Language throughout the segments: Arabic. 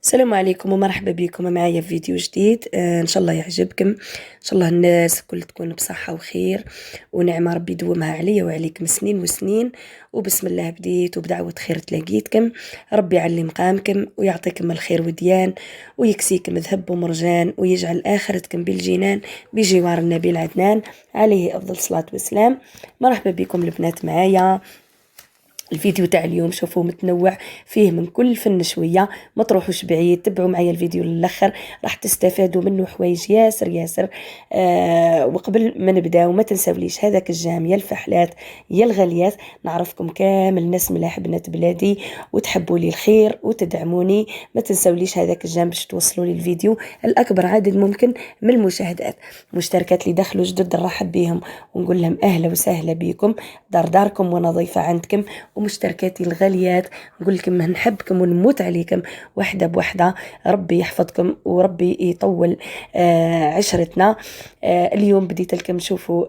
السلام عليكم ومرحبا بكم معايا في فيديو جديد. ان شاء الله يعجبكم. ان شاء الله الناس كل تكون بصحة وخير ونعمة ربي يدومها عليا وعليكم سنين وسنين. وبسم الله بديت وبدعوة خير تلاقيتكم. ربي يعلي مقامكم ويعطيكم الخير وديان ويكسيكم ذهب ومرجان ويجعل آخرتكم بالجنان بجوار النبي العدنان عليه أفضل صلاة والسلام. مرحبا بكم البنات معايا. الفيديو تاع اليوم شوفوا متنوع فيه من كل فن شويه، ما تروحوش بعيد، تبعوا معايا الفيديو للاخر راح تستفادوا منه حوايج ياسر ياسر. وقبل ما نبداو ما تنساوليش هذاك الجام يا الفحلات يا الغاليات، نعرفكم كامل ناس ملاح بنات بلادي وتحبوا لي الخير وتدعموني. ما تنساوليش هذاك الجام باش توصلوا لي الفيديو الاكبر عدد ممكن من المشاهدات. مشتركات اللي دخلوا جدد نرحب بهم ونقول لهم اهلا وسهلا بكم، داركم وانا ضيفه عندكم. ومشتركاتي الغاليات نقول لكم نحبكم ونموت عليكم واحدة بوحدة. ربي يحفظكم وربي يطول عشرتنا. اليوم بديت لكم شوفوا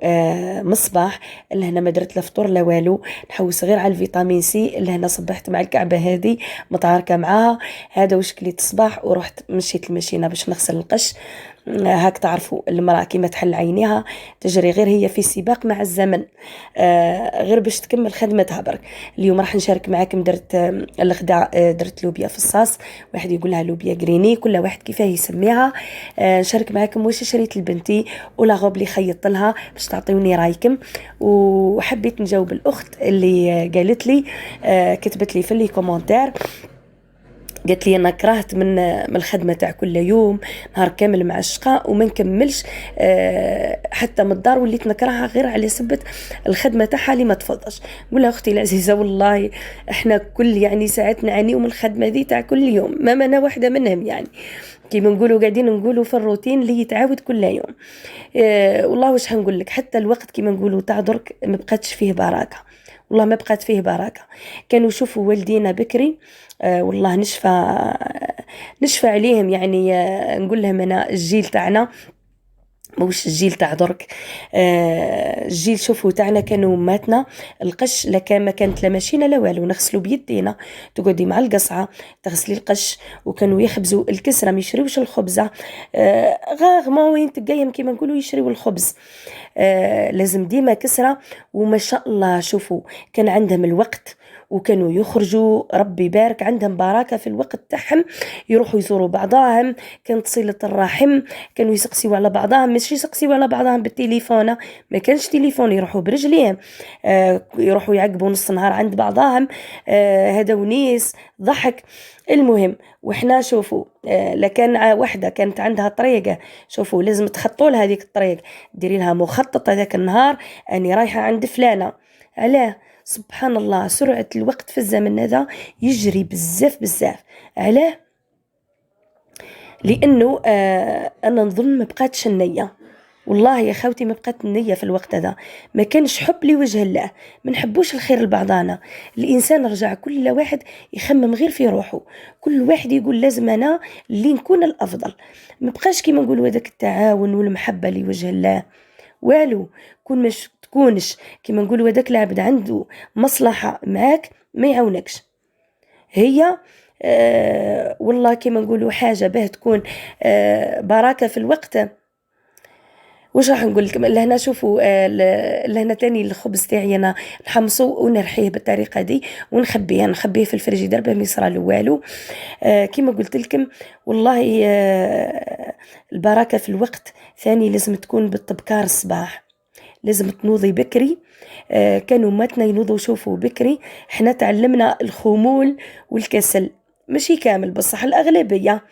مصباح اللي هنا ما درت لا فطور لا والو، نحوس غير على الفيتامين سي اللي هنا صبحت مع الكعبة هذه متعاركة معاها. هذا وش كليت الصباح ورحت مشيت المشينة باش نغسل القش. هاك تعرفوا المرأة كيما تحل عينيها تجري غير هي في سباق مع الزمن، غير باش تكمل خدمتها برك. اليوم راح نشارك معاكم درت الغداء، درت لوبيا في الصاص، واحد يقول لها لوبيا جريني، كل واحد كيفاه يسميها. نشارك معاكم واش شريت لبنتي ولا غوب اللي خيطت لها باش تعطيوني رايكم. وحبيت نجاوب الاخت اللي قالت لي، كتبت لي في لي كومونتير، قالت لي انا كرهت من الخدمه تاع كل يوم نهار كامل مع الشقاء وما نكملش حتى من الدار، وليت نكرهها غير على سبه الخدمه تاعها اللي ما تفضش. نقول لها اختي العزيزه والله احنا كل يعني ساعات نعانيو من الخدمه دي تاع كل يوم، ما انا واحده منهم يعني. كيما نقولوا قاعدين نقولوا في الروتين اللي يتعاود كل يوم. والله واش هنقول لك، حتى الوقت كيما نقولوا تاع درك ما بقاتش فيه بركه، والله ما بقات فيه بركه. كانوا يشوفوا والدينا بكري، والله نشفى عليهم يعني. نقول لهم انا الجيل تاعنا موش الجيل تاع درك. الجيل شوفوا تاعنا كانوا ماتنا القش ما كانت لا ماشينه لا والو، نغسلوا بيدينا، تقعدي مع القصعه تغسلي القش، وكانوا يخبزوا الكسره ما يشريوش الخبزه. غاغ ما وين تقيم كيما نقولوا يشريوا الخبز. لازم ديما كسره. وما شاء الله شوفوا كان عندهم الوقت وكانوا يخرجوا، ربي يبارك عندهم بركة في الوقت تاعهم، يروحوا يزوروا بعضهم، كانت صلة الرحم، كانوا يسقسيوا على بعضهم، مش يسقسيوا على بعضهم بالتليفون، ما كانش تليفون، يروحوا برجليهم، يروحوا يعقبوا نص نهار عند بعضهم، هذا ونيس ضحك. المهم وإحنا شوفوا لكان واحدة كانت عندها طريقة، شوفوا لازم تخطوا لها هذيك الطريق، ديري لها مخطط هذاك النهار أني رايحة عند فلانة. علاه؟ سبحان الله سرعة الوقت في الزمن هذا يجري بزاف بزاف. علاه؟ لأنه أنا نظن ما بقاتش النية، والله يا خوتي ما بقات النية في الوقت هذا، ما كانش حب لوجه الله، ما نحبوش الخير لبعضانا. الإنسان رجع كل واحد يخمم غير في روحه، كل واحد يقول لازم أنا اللي نكون الأفضل. ما بقاش كيما نقولوا هذاك التعاون والمحبة لوجه الله والو. كون مش تكونش كيما نقولوا هذاك العبد عنده مصلحة معاك ما يعاونكش. هي والله كيما نقولوا حاجة به تكون بركة في الوقت. وش راح نقول لكم لهنا؟ شوفوا لهنا تاني الخبز تاعي انا نحمصه ونرحيه بالطريقه دي نخبيه في الفريجيدير باه ما يصرى له والو. كيما قلت لكم والله البركه في الوقت. ثاني لازم تكون بالتبكار الصباح، لازم تنوضي بكري. كانوا ماتنا ينوضوا شوفوا بكري، احنا تعلمنا الخمول والكسل، ماشي كامل بصح الأغلبية.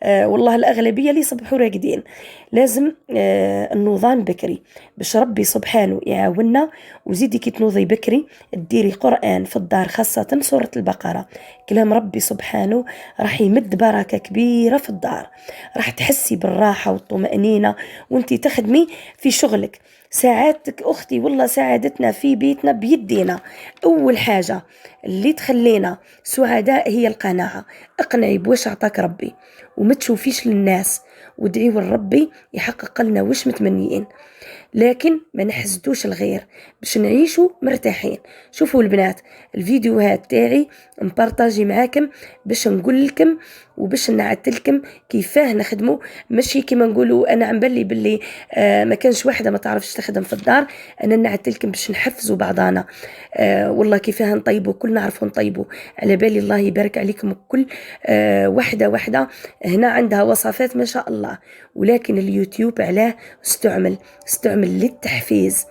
والله الأغلبية اللي يصبحوا راقدين. لازم النوضان بكري باش ربي سبحانه يعاوننا. وزيدي كي تنوضي بكري تديري قرآن في الدار، خاصة سورة البقرة، كلام ربي سبحانه راح يمد بركة كبيرة في الدار، راح تحسي بالراحة والطمأنينة وانتي تخدمي في شغلك. سعادتك أختي والله سعادتنا في بيتنا بيدينا. أول حاجة اللي تخلينا سعداء هي القناعة. اقنعي بوش عطاك ربي وما تشوفيش للناس، وادعيوا لربي يحقق لنا وش متمنيين، لكن ما نحسدوش الغير باش نعيشوا مرتاحين. شوفوا البنات الفيديوهات تاعي مبارطاجي معاكم باش نقول لكم وباش نعتلكم كيفاه نخدموا. ماشي كيما نقولوا انا عم باللي ما كانش واحده ما تعرفش تخدم في الدار. انا نعتلكم باش نحفزوا بعضانا. والله كيفاه نطيبوا، كل نعرفوا نطيبوا. على بالي الله يبارك عليكم كل واحده هنا عندها وصفات ما شاء الله. ولكن اليوتيوب علاه استعمل للتحفيز.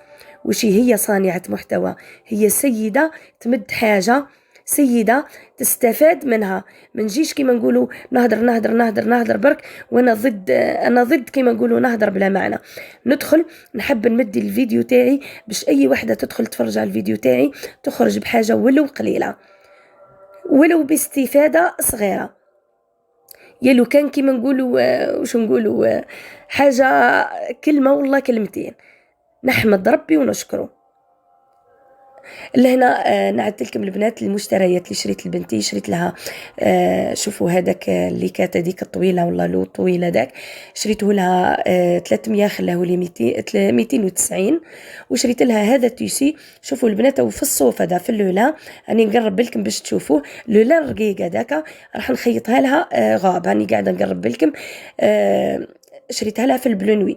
وشي هي صانعة محتوى، هي سيدة تمد حاجة، سيدة تستفاد منها. منجيش كيما نقولوا نهدر برك، وانا ضد كيما نقولوا نهدر بلا معنى. ندخل نحب نمد الفيديو تاعي باش اي وحدة تدخل تفرج على الفيديو تاعي تخرج بحاجة ولو قليلة، ولو باستفادة صغيرة. يلو كان كيما نقولوا وش نقولوا حاجة، كلمة والله كلمتين، نحمد ربي ونشكره. لهنا نعدلكم البنات المشتريات اللي شريت لبنتي. شريت لها شوفوا هذاك اللي كانت هذيك الطويله والله لو طويله داك، شريته لها 300 خلاه لي 290. وشريت لها هذا التيسي. شوفوا البنات في الصوف هذا في اللولا، راني نقرب لكم باش تشوفوه. لولا الرقيق هذاك راح نخيطها لها غاب، راني قاعده نقرب لكم. شريتها لها في البلونوي.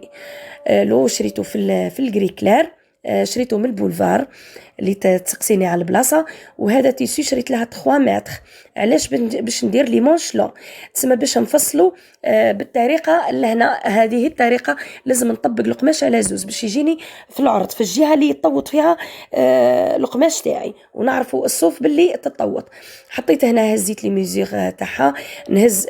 لو شريته في الجري كلار. شريته من البولفار اللي تسقسيني على البلاصه. وهذا تيسي شريت لها 3 متر. علاش؟ باش ندير لي مونش لون، تسمى باش نفصلوا بالطريقه اللي هنا. هذه الطريقه لازم نطبق القماش على زوز باش يجيني في العرض في الجهه اللي يطوط فيها القماش تاعي، ونعرفوا الصوف باللي تطوط. حطيت هنا هزيت لي ميزيغ تاعها، نهز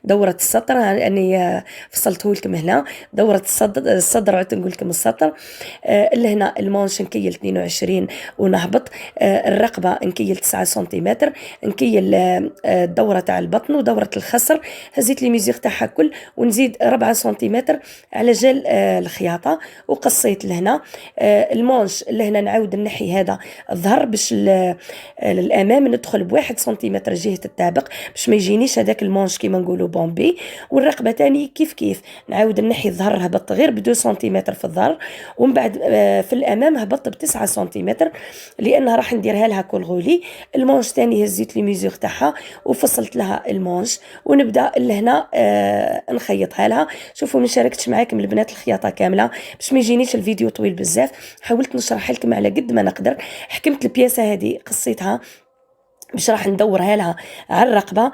دوره السطر. اني فصلته لكم هنا دوره الصدر عدت نقول لكم السطر. اللي هنا المونش نكيل 22 ونهبط. الرقبه نكيل 9 سنتيمتر. نكيل الدوره تاع البطن ودوره الخصر. هزيت لي ميزيغ تاعها كل، ونزيد 4 سنتيمتر على جال الخياطه. وقصيت لهنا المونش اللي هنا نعاود نحي هذا الظهر باش للامام ندخل بواحد سنتيمتر جهه الطابق باش ما يجينيش هذاك المونش كيما نقولوا بومبي. والرقبه تاني كيف نعاود نحي الظهر، هبط غير ب2 سنتيمتر في الظهر، ومن بعد في الامام هبط ب9 سنتيمتر لانها راح نديرها لها كول غولي. المونش تاني هزيت لي ميزور تاعها وفصلت لها المونش، ونبدا لهنا نخيطها لها. شوفوا ما شاركتش معاكم البنات الخياطه كامله باش ما يجينيش الفيديو طويل بزاف، حاولت نشرح لكم على قد ما نقدر. حكمت البياسه هذه قصيتها باش راح ندورها لها على الرقبه.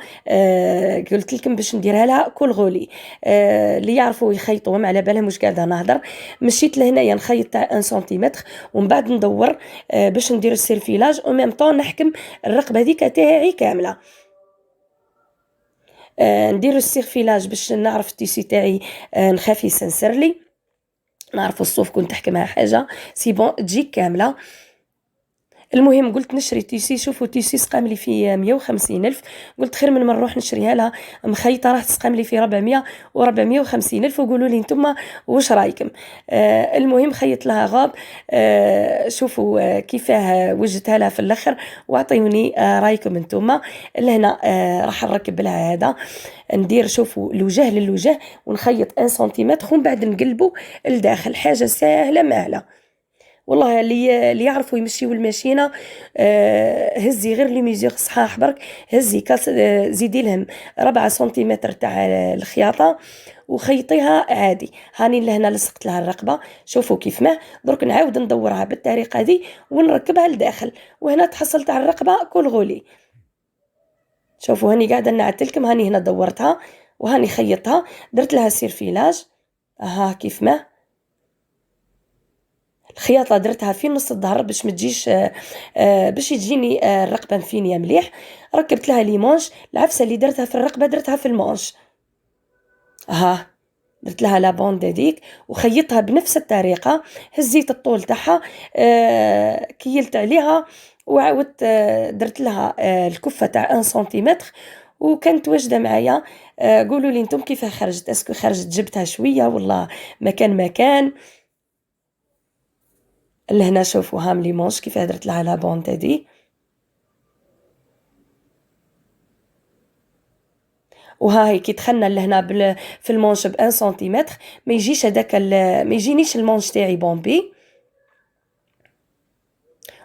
قلت لكم باش نديرها لها كل غولي. اللي يعرفوا يخيطوا على بالهم واش قاعده نهضر. مشيت لهنايا نخيط تاع 1 سنتيمتر ومن بعد ندور باش ندير السيرفيلاج او ميم طون نحكم الرقبه هذيك تاعي كامله. ندير السيرفيلاج باش نعرف التيسي تاعي نخاف يسنسر لي، نعرف الصوف كنت تحكمها حاجه سي بون تجيك كامله. المهم قلت نشري تيسي. شوفوا تيسي سقام لي في 150 ألف. قلت خير من ما نروح نشريها لها مخيطه راح تسقام لي في 400 و450 ألف. وقولوا لي نتوما واش رايكم. المهم خيط لها غاب. شوفوا كيفاه وجدتها لها في الاخر، واعطيوني رايكم نتوما. لهنا راح نركب لها هذا، ندير شوفوا الوجه للوجه ونخيط 1 سنتيمتر ومن بعد نقلبه لداخل. حاجه سهله ماهله والله. اللي يعرفوا يمشيوا الماشينه هزي غير لي ميزيغ صحاح برك، هزي زيدي لهم 4 سنتيمتر تاع الخياطه وخيطيها عادي. هاني لهنا لصقت لها الرقبه. شوفوا كيف ما درك نعاود ندورها بالطريقه دي ونركبها لداخل، وهنا تحصلت على الرقبه كل غولي. شوفوا هاني قاعده نعتلكم، هاني هنا دورتها وهاني خيطها، درت لها سيرفيلاج. ها كيف ما الخياطه درتها في نص الظهر باش ما تجيش باش يجيني الرقبه مفينيه مليح. ركبت لها لي مونش، العفسه اللي درتها في الرقبه درتها في المونش. ها درت لها لا بوند هذيك وخيطها بنفس الطريقه. هزيت الطول تاعها كيلت عليها وعاودت درت لها الكفه تاع 1 سنتيمتر وكانت واجده معايا. قولوا لي نتوما كيف خرجت، اسكو خرجت جبتها شويه والله مكان. لهنا شوفوا هام لي مونش كيف درت لها لا بونت هذه. وها هي كي دخلنا لهنا في المونش ب 1 سنتيمتر ما يجيش هذاك ما يجينيش المونش تاعي بومبي.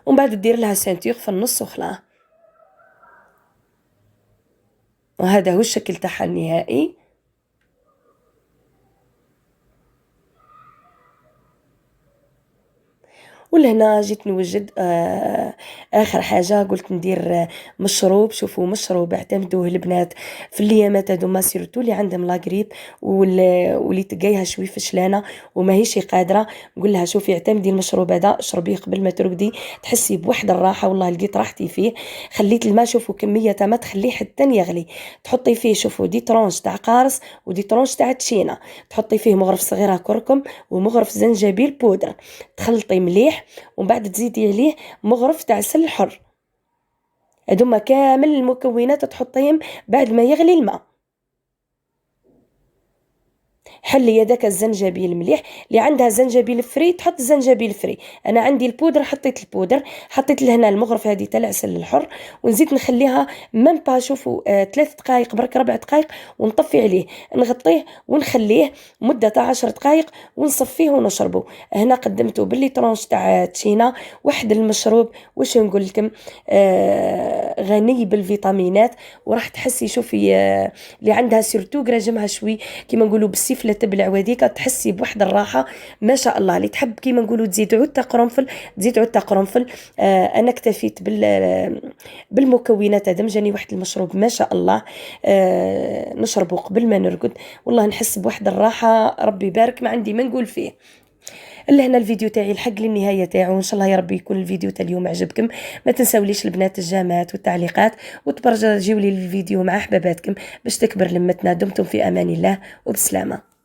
ومن بعد دير لها سنتور في النص وخلاه. وهذا هو الشكل تاعها النهائي. ولهنا جيت نوجد اخر حاجه قلت ندير مشروب. شوفوا مشروب اعتمدوه البنات في الايامات هذوما سيرتو اللي عندهم لاغريب واللي تلقايها شوي فشلانه وماهيش قادره، نقول لها شوفي اعتمدي المشروب هذا، اشربيه قبل ما ترقدي تحسي بواحد الراحه. والله لقيت راحتي فيه. خليت الماء شوفوا كميه ما تخليه حتى يغلي، تحطي فيه شوفوا دي ترونش تاع قارص ودي ترونش تاع تشينه، تحطي فيه مغرف صغيره كركم ومغرف زنجبيل بودره، تخلطي مليح ومن بعد تزيدي عليه مغرف تاع عسل حر. هذوما كامل المكونات تحطيهم بعد ما يغلي الماء. حلي هذاك الزنجبيل مليح، اللي عندها زنجبيل فري تحط زنجبيل فري، انا عندي البودر حطيت البودر، حطيت لهنا المغرف هذه تاع العسل الحر ونزيد نخليها ميم با شوفوا 3 دقائق برك 4 دقائق ونطفي عليه، نغطيه ونخليه مده تاع 10 دقائق ونصفيه ونشربه. هنا قدمته باللي ترونش تاع تشينا، واحد المشروب واش نقول لكم غني بالفيتامينات، وراح تحسي شوفي اللي عندها سيرتو قراجمها شوي كيما نقولوا بالسيفله تبلع وديك تحسي بواحد الراحه ما شاء الله. اللي تحب كيما نقولوا تزيد عود تاع قرنفل تزيد عود تاع قرنفل. انا اكتفيت بالمكونات هذا مجاني واحد المشروب ما شاء الله نشربه قبل ما نرقد، والله نحس بواحد الراحه ربي يبارك ما عندي ما نقول فيه. لهنا الفيديو تاعي الحق للنهايه تاعو، ان شاء الله يا ربي يكون الفيديو تاع اليوم عجبكم. ما تنساوليش البنات الجامات والتعليقات، وتبرجوا لي الفيديو مع احباباتكم باش تكبر لمتنا. دمتم في امان الله وبسلامه.